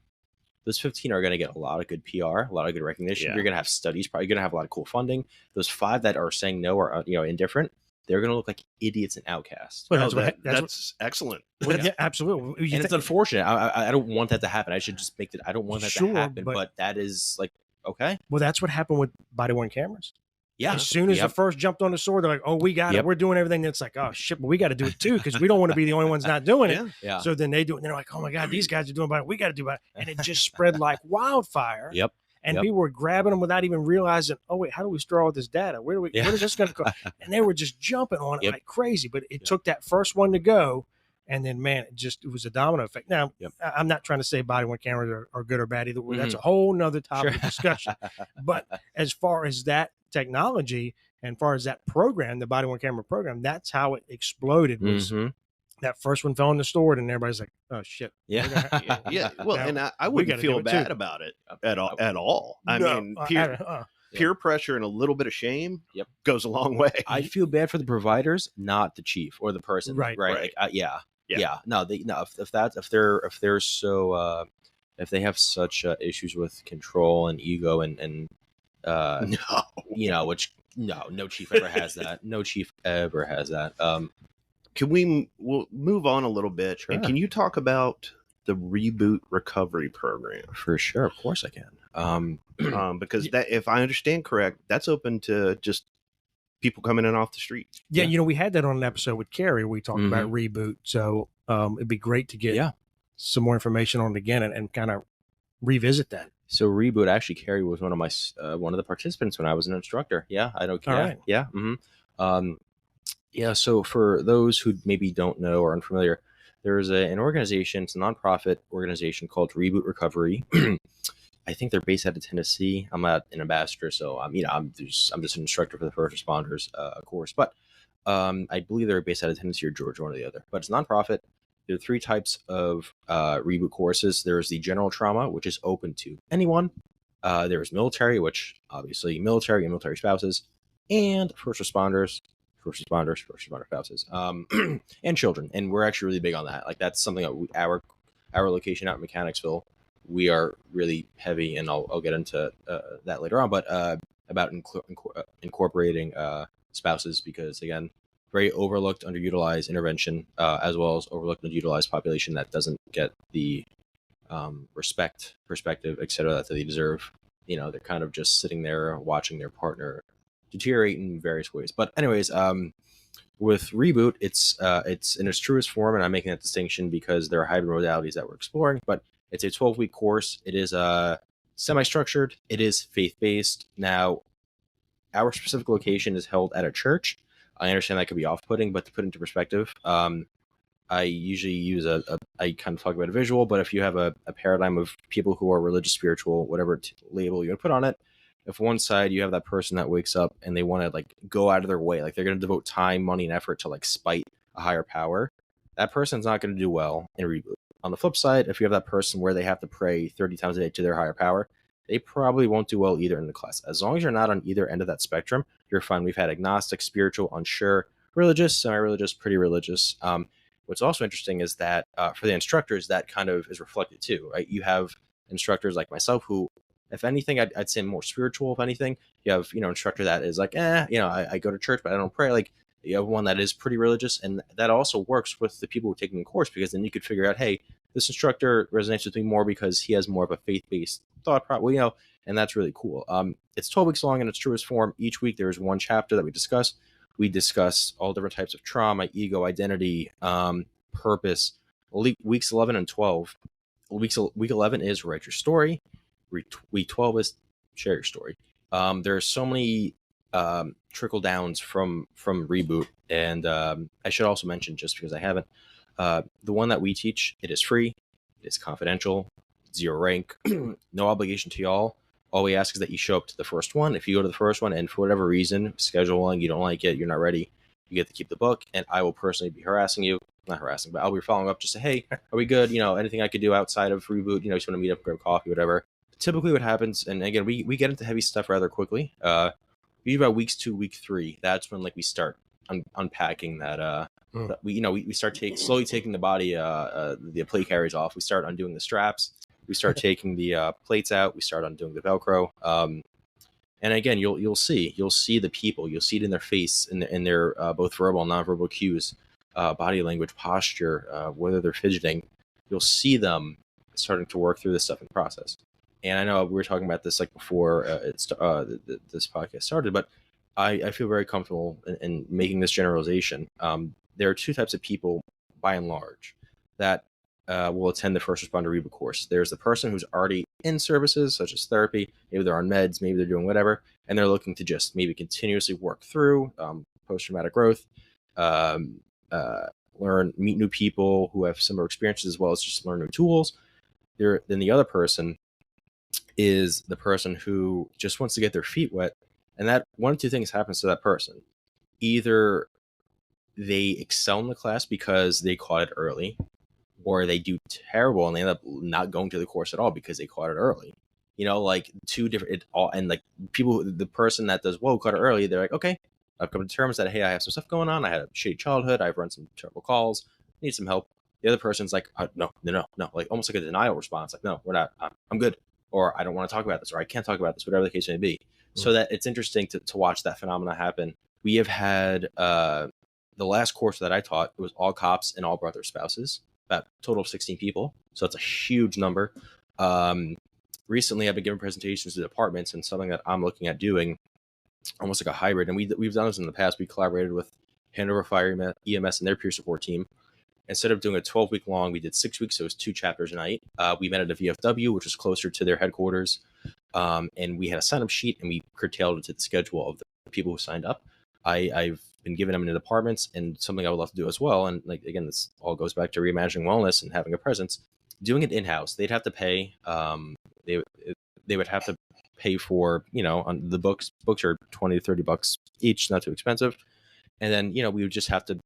Those 15 are going to get a lot of good PR, a lot of good recognition. Yeah. You're going to have studies, probably going to have a lot of cool funding. Those 5 that are saying no or indifferent, they're going to look like idiots and outcasts. Well, No, that's that's excellent. Well, yeah, absolutely. And it's unfortunate. I don't want that to happen. I should just make it. I don't want that Sure, to happen. but- But that is like, okay. Well, that's what happened with body-worn cameras. Yeah. As soon as Yep. the first jumped on the sword, they're like, "Oh, we got it. Yep. We're doing everything." It's like, "Oh shit, but we got to do it too because we don't want to be the only ones not doing it." Yeah. Yeah. So then they do it, and they're like, "Oh my god, these guys are doing it. We got to do it," and it just spread like wildfire. Yep. And Yep. people were grabbing them without even realizing, "Oh wait, how do we store all this data? Where is this going to go?" And they were just jumping on it Yep. like crazy. But it Yep. took that first one to go, and then man, it was a domino effect. Now, Yep. I'm not trying to say body-worn cameras are good or bad either way. That's Mhm. a whole nother topic Sure. of discussion. But as far as that technology and far as that program, the body-worn camera program, that's how it exploded. Was Mhm. that first one fell in the store, and everybody's like, "Oh shit." Yeah. Yeah, yeah. Well, Now, and I we wouldn't gotta do feel it bad too. about it at all. At all. I No, mean, I- peer pressure and a little bit of shame Yep. goes a long way. I feel bad for the providers, not the chief or the person. Right. Right. Like, yeah. Yeah. No, if they have such issues with control and ego and No. which no chief ever has that. No chief ever has that. Can we'll move on a little bit? Sure. And can you talk about the reboot recovery program? For sure, of course I can. Because that, if I understand correct, that's open to just people coming in off the street. Yeah, Yeah. we had that on an episode with Carrie. We talked about reboot, so it'd be great to get Yeah. some more information on it again and kind of revisit that. So reboot, actually, Carrie was one of my one of the participants when I was an instructor. Yeah, I don't care. All right. Yeah. Yeah. So for those who maybe don't know or unfamiliar, there's an organization. It's a nonprofit organization called Reboot Recovery. I think they're based out of Tennessee. I'm not an ambassador, so I'm just an instructor for the first responders course. But I believe they're based out of Tennessee or Georgia, one or the other. But it's a nonprofit. There are 3 types of reboot courses. There's the general trauma, which is open to anyone. There's military, which obviously military and military spouses, and first responder spouses, and children. And we're actually really big on that. Like that's something that our location out in Mechanicsville, we are really heavy, and I'll get into that later on. But about incorporating spouses, because again, very overlooked, underutilized intervention, as well as overlooked, underutilized population that doesn't get the respect, perspective, etc. that they deserve. They're kind of just sitting there watching their partner deteriorate in various ways. But anyways, with reboot, it's in its truest form, and I'm making that distinction because there are hybrid modalities that we're exploring. But it's a 12-week course. It is semi-structured. It is faith-based. Now, our specific location is held at a church. I understand that could be off-putting, but to put into perspective, I usually use I kind of talk about a visual, but if you have a paradigm of people who are religious, spiritual, whatever label you want to put on it, if one side you have that person that wakes up and they want to like go out of their way, like they're going to devote time, money, and effort to like spite a higher power, that person's not going to do well in reboot. On the flip side, if you have that person where they have to pray 30 times a day to their higher power, they probably won't do well either in the class. As long as you're not on either end of that spectrum, you're fine. We've had agnostic, spiritual, unsure, religious, semi-religious, pretty religious. What's also interesting is that for the instructors, that kind of is reflected too, right? You have instructors like myself who, if anything, I'd say more spiritual. If anything, you have instructor that is like, I go to church, but I don't pray. Like you have one that is pretty religious, and that also works with the people who are taking the course, because then you could figure out, hey, this instructor resonates with me more because he has more of a faith-based thought process, and that's really cool. It's 12 weeks long in its truest form. Each week there is one chapter that we discuss. We discuss all different types of trauma, ego, identity, purpose. Weeks 11 and 12. Week 11 is write your story. Week 12 is share your story. There are so many trickle downs from reboot, and I should also mention, just because I haven't, the one that we teach, it is free, it is confidential, 0 rank, no obligation to y'all. All we ask is that you show up to the first one. If you go to the first one and for whatever reason, scheduling, you don't like it, you're not ready, you get to keep the book, and I will personally be harassing you. Not harassing, but I'll be following up just say, hey, are we good? Anything I could do outside of reboot? You just want to meet up, grab coffee, whatever. typically what happens, and again, we get into heavy stuff rather quickly. Usually about week 2, week 3, that's when like we start unpacking that. That we start slowly taking the body, the plate carriers off. We start undoing the straps. We start taking the plates out. We start undoing the Velcro. And again, you'll see the people. You'll see it in their face, in their both verbal and nonverbal cues, body language, posture, whether they're fidgeting. You'll see them starting to work through this stuff in process. And I know we were talking about this like before this podcast started, but I feel very comfortable in making this generalization. There are 2 types of people, by and large, that will attend the first responder reboot course. There's the person who's already in services, such as therapy. Maybe they're on meds, maybe they're doing whatever, and they're looking to just maybe continuously work through post-traumatic growth, meet new people who have similar experiences, as well as just learn new tools. Then the other person is the person who just wants to get their feet wet, and that 1 of 2 things happens to that person. Either they excel in the class because they caught it early, or they do terrible and they end up not going to the course at all because they caught it early. Like 2 different and like people, the person that does caught it early, they're like, okay, I've come to terms that, hey, I have some stuff going on. I had a shitty childhood. I've run some terrible calls. Need some help. The other person's like, no, like almost like a denial response. Like, no, we're not. I'm good. Or I don't want to talk about this, or I can't talk about this, whatever the case may be. So that it's interesting to watch that phenomena happen. We have had the last course that I taught, it was all cops and all brought their spouses, about a total of 16 people. So it's a huge number. Recently, I've been giving presentations to departments, and something that I'm looking at doing, almost like a hybrid. And we've done this in the past. We collaborated with Hanover Fire EMS and their peer support team. Instead of doing a 12-week long, we did 6 weeks. So it was 2 chapters a night. We met at a VFW, which was closer to their headquarters. And we had a sign-up sheet, and we curtailed it to the schedule of the people who signed up. I've been giving them in the departments, and something I would love to do as well. And like, again, this all goes back to reimagining wellness and having a presence. Doing it in-house, they'd have to pay. They would have to pay for, on the books. Books are $20 to $30 each, not too expensive. And then, we would just have to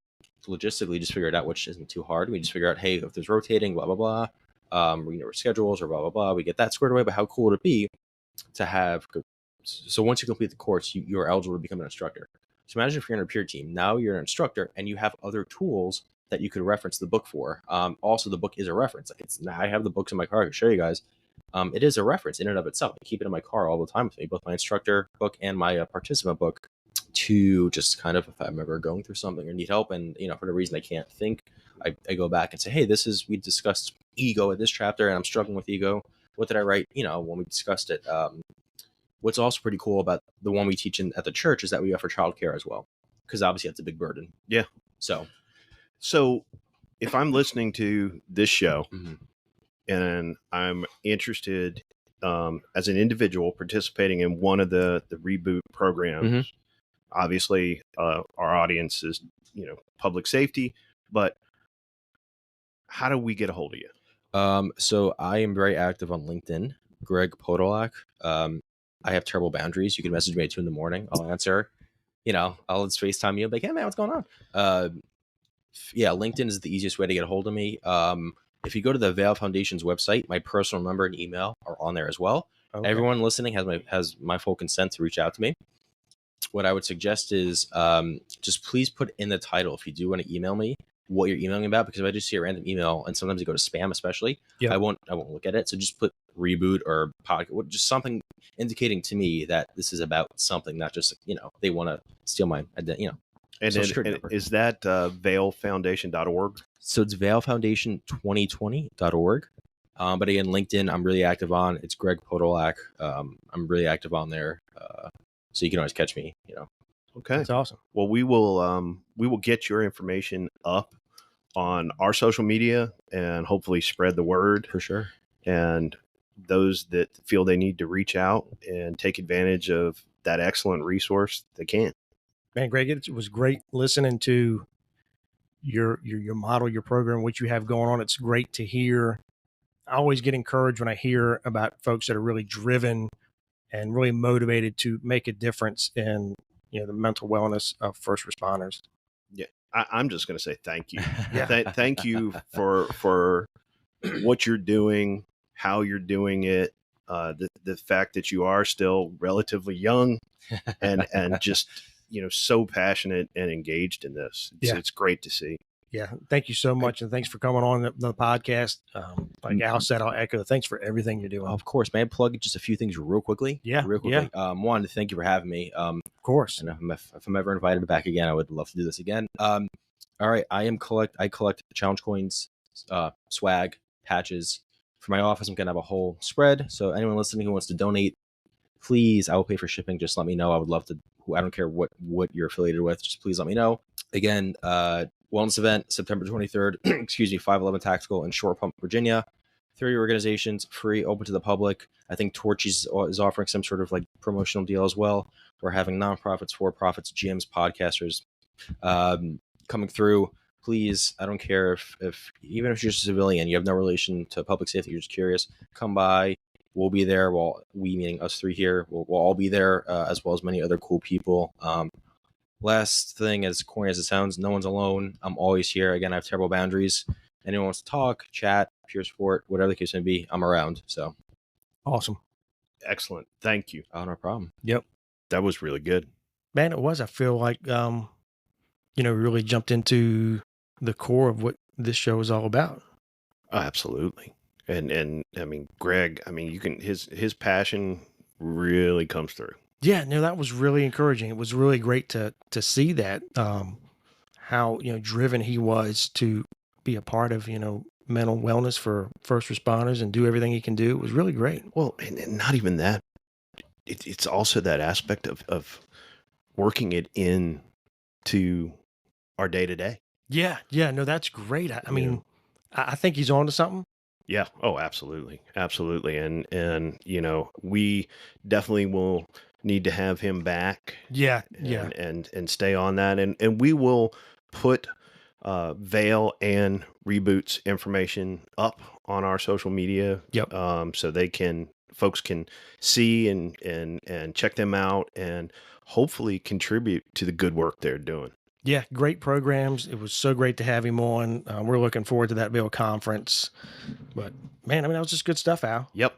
logistically just figure it out, which isn't too hard. We just figure out, hey, if there's rotating, blah, blah, blah, schedules or blah, blah, blah, we get that squared away. But how cool would it be to have, so once you complete the course, you are eligible to become an instructor. So imagine if you're in a peer team, now you're an instructor and you have other tools that you could reference the book for. Also, the book is a reference. Like I have the books in my car. I can show you guys. It is a reference in and of itself. I keep it in my car all the time with me, both my instructor book and my participant book, to just kind of, if I'm ever going through something or need help and, for whatever reason I can't think, I go back and say, hey, we discussed ego in this chapter and I'm struggling with ego. What did I write, when we discussed it? What's also pretty cool about the one we teach at the church is that we offer childcare as well, because obviously that's a big burden. Yeah. So if I'm listening to this show and I'm interested as an individual participating in one of the reboot programs, obviously our audience is, public safety, but how do we get a hold of you? So I am very active on LinkedIn, Greg Podolak. I have terrible boundaries. You can message me at 2 a.m. I'll answer. I'll just FaceTime you. Like, hey man, what's going on? Yeah, LinkedIn is the easiest way to get a hold of me. If you go to the VALE Foundation's website, my personal number and email are on there as well. Okay. Everyone listening has my full consent to reach out to me. What I would suggest is just please put in the title, if you do want to email me, what you're emailing about, because if I just see a random email and sometimes you go to spam, especially, I won't look at it. So just put reboot or podcast, just something indicating to me that this is about something, not just they want to steal my And is that valefoundation.org? So it's valefoundation2020.org. But again, LinkedIn, I'm really active on. It's Greg Podolak. I'm really active on there. So you can always catch me, Okay. That's awesome. Well, we will get your information up on our social media and hopefully spread the word. For sure. And those that feel they need to reach out and take advantage of that excellent resource, they can. Man, Greg, it was great listening to your model, your program, what you have going on. It's great to hear. I always get encouraged when I hear about folks that are really driven and really motivated to make a difference in the mental wellness of first responders. Yeah, I'm just going to say thank you. Thank you for what you're doing, how you're doing it. the fact that you are still relatively young and just, so passionate and engaged in this. It's great to see. Yeah. Thank you so much. And thanks for coming on the podcast. Like Al said, I'll echo thanks for everything you're doing. Of course, man. Plug just a few things real quickly. Yeah. Real quickly. One, thank you for having me. Of course. And if I'm ever invited back again, I would love to do this again. All right. I collect challenge coins, swag, patches. For my office, I'm going to have a whole spread. So anyone listening who wants to donate, please, I will pay for shipping. Just let me know. I would love to. I don't care what you're affiliated with. Just please let me know. Again, wellness event, September 23rd, 511 Tactical in Short Pump, Virginia. 30 organizations, free, open to the public. I think Torchy's is offering some sort of like promotional deal as well. We're having nonprofits, for-profits, gyms, podcasters coming through. Please, I don't care if even if you're just a civilian, you have no relation to public safety, you're just curious, come by. We'll be there. Well, we meaning us three here, we'll all be there, as well as many other cool people. Last thing, as corny as it sounds, no one's alone. I'm always here. Again, I have terrible boundaries. Anyone wants to talk, chat, pure sport, whatever the case may be, I'm around. So awesome. Excellent. Thank you. Oh, no problem. Yep. That was really good. Man, it was. I feel like, we really jumped into the core of what this show is all about. Oh, absolutely. And I mean, Greg, you can, his passion really comes through. Yeah, no, that was really encouraging. It was really great to see that, how, driven he was to be a part of, mental wellness for first responders and do everything he can do. It was really great. Well, and not even that. It's also that aspect of working it in to our day to day. Yeah. No, that's great. I mean, I think he's on to something. Yeah. Oh, absolutely. Absolutely. And we definitely will need to have him back. Yeah. And stay on that. And we will put VALE and Reboot's information up on our social media. Yep. So folks can see and check them out and hopefully contribute to the good work they're doing. Yeah, great programs. It was so great to have him on. We're looking forward to that VALE conference. But man, that was just good stuff, Al. Yep.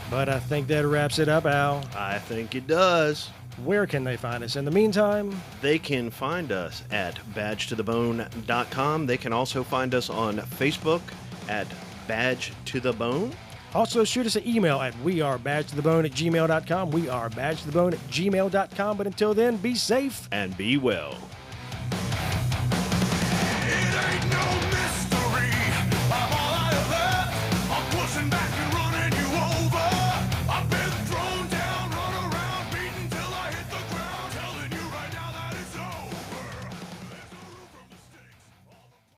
But I think that wraps it up, Al. I think it does. Where can they find us? In the meantime, they can find us at badgetothebone.com. They can also find us on Facebook at badgetothebone. Also, shoot us an email at wearebadgetothebone@gmail.com. We are badgetothebone@gmail.com. But until then, be safe and be well.